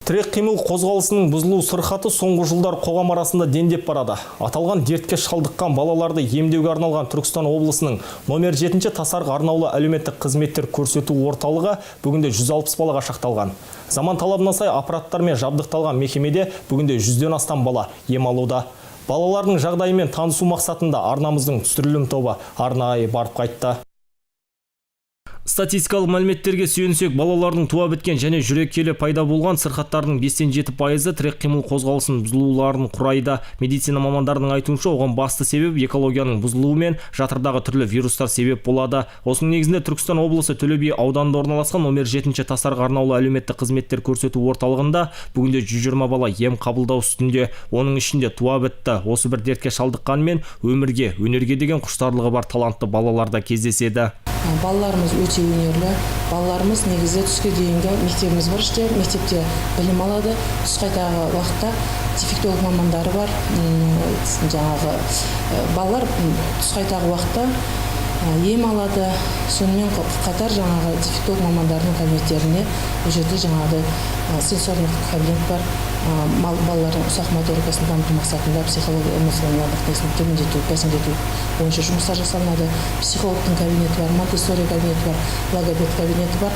Тірек қимыл қозғалысының бұзылу сырқаты соңғы жылдар қоғам арасында дендеп барады. Аталған дертке шалдыққан балаларды емдеуге арналған Түркістан облысының номер 7 Тасарық арнаулы әлеуметтік қызметтер көрсету орталығы бүгінде 160 балаға шақталған. Заман талабына сай аппараттармен жабдықталған мекемеде бүгінде 100-ден астам бала ем алуда. Балалардың жағдайымен танысу мақсатында арнамыздың түсірілім тобы арнайы барып қайтты. Статистикалық мәліметтерге сүйенсек, балалардың туа біткен және жүрек келе пайда болған сырқаттардың 5-7% тірек қимыл қозғалысының бұзылуларын құрайды. Медицина мамандарының айтуынша, оған басты себеп экологияның бұзылуы мен жатырдағы түрлі вирустар себеп болады. Осының негізінде Түркістан облысы Төле би ауданында орналасқан номер 7 Тасарық арнаулы әлеуметтік қызметтер көрсету орталығында бүгінде 120 бала ем қабылдау үстінде. Оның ішінде туа бітті, осы бір дертке шалдыққанымен өмірге, өнерге деген құштарлығы бар талантты балалар да кездеседі. Балаларымыз өте өнерлі. Балаларымыз негізі түске дейінгі мектебіміз бар, мектепте білім алады. Түс қайтағы уақытта дефектолог мамандары бар. Балалар түс қайтағы уақытта ем алады. Сонымен қатар дефектолог мамандарының кабинеттеріне бұл жерде сенсорлық кабинет бар. Балалардың ұсақ моторикасын дамыту мақсатында психология эмоционалдық төмендету, бәсеңдету бойынша жұмыстар жасалынады. Психологтың кабинеті бар, Монтессори кабинеті бар, логопед кабинеті бар.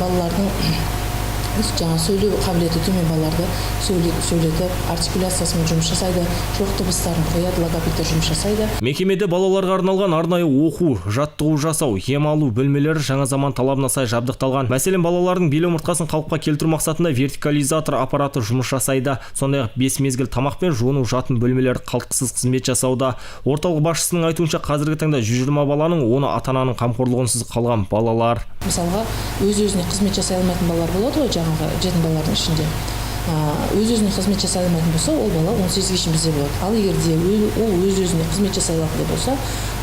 Балалардың сөйлеу қабілеті төмен балаларды сөйлетіп, артикуляциясымен жұмыс жасайды, жоқ дыбыстарын қояды, логопедтер жұмыс жасайды. Мекемеде балаларға арналған арнайы оқу, жаттығу жасау, ем алу бөлмелері жаңа заман талабына сай жабдықталған. Мәселен, балалардың бел омыртқасын қалыпқа келтіру мақсатында вертикализатор аппараты жұмыс жасайды. Сондай-ақ 5 мезгіл тамақ пен жуыну жатын бөлмелері қалтқысыз қызмет жасауда. Орталық басшысының айтуынша, қазіргі таңда 120 баланың, оны ата-ананың қамқорлығынсыз қалған балалар. Мысалға, өз-өзіне қызмет жасай алмайтын балалар болады ғой, жетім балалардың ішінде. Өз-өзіне қызмет жасай алмайтын болса, ол бала 18-ге шейін бізде болады. Ал егер де ол өз-өзіне қызмет жасай алатын болса,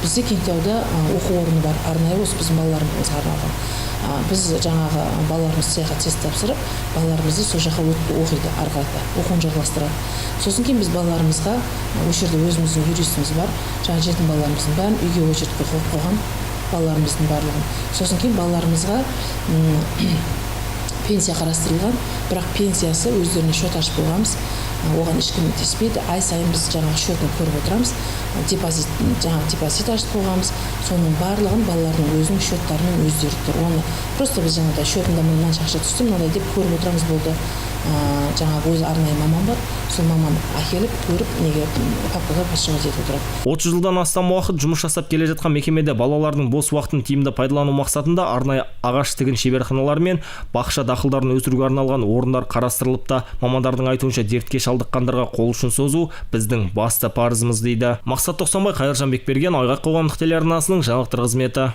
бізде Кеңтауда оқу орны бар, арнайы осы біздің балаларымызға арналған. Біз балаларымыз саяхат тест тапсырып, балаларымызды сол жаққа оқиды, ары қарата оқуын жалғастырады. Сосын кейін біз балаларымызға, осы жерде өзіміздің юристіміз бар, жетім балаларымыздың бәрін үйге очередьке қойып қойған, балаларымыздың барлығын. Сосын кейін балаларымызға пенсия қарастырылған, бірақ пенсиясы өздеріне шот ашып қойғанбыз. Оған ешкім теспейді. Ай сайын біз шотын көріп отырамыз. Депозит ашып қойғанбыз. Соның барлығын балалардың өзінің шоттарымен өздері тұр. Оны просто біз шотында мындан ақша түсті, мынадай деп көріп отырамыз болды. Өзі арнайы маман бар. Сол маман әкеліп, көріп, папкаға басшыға жетіп отырады. 30 жылдан астам уақыт жұмыс жасап келе жатқан мекемеде балалардың бос уақытын тиімді пайдалану мақсатында арнайы ағаш тігін шеберханалары мен бақша дақылдарын өсіруге арналған орындар қарастырылыпты. Мамандардың айтуынша, дертке шалдыққандарға қол ұшын созу біздің басты парызымыз дейді. Мақсат Тоқсанбай, Қайыржан Бекберген, Айғақ қоғамдық телеарнасының жаңалықтар қызметі.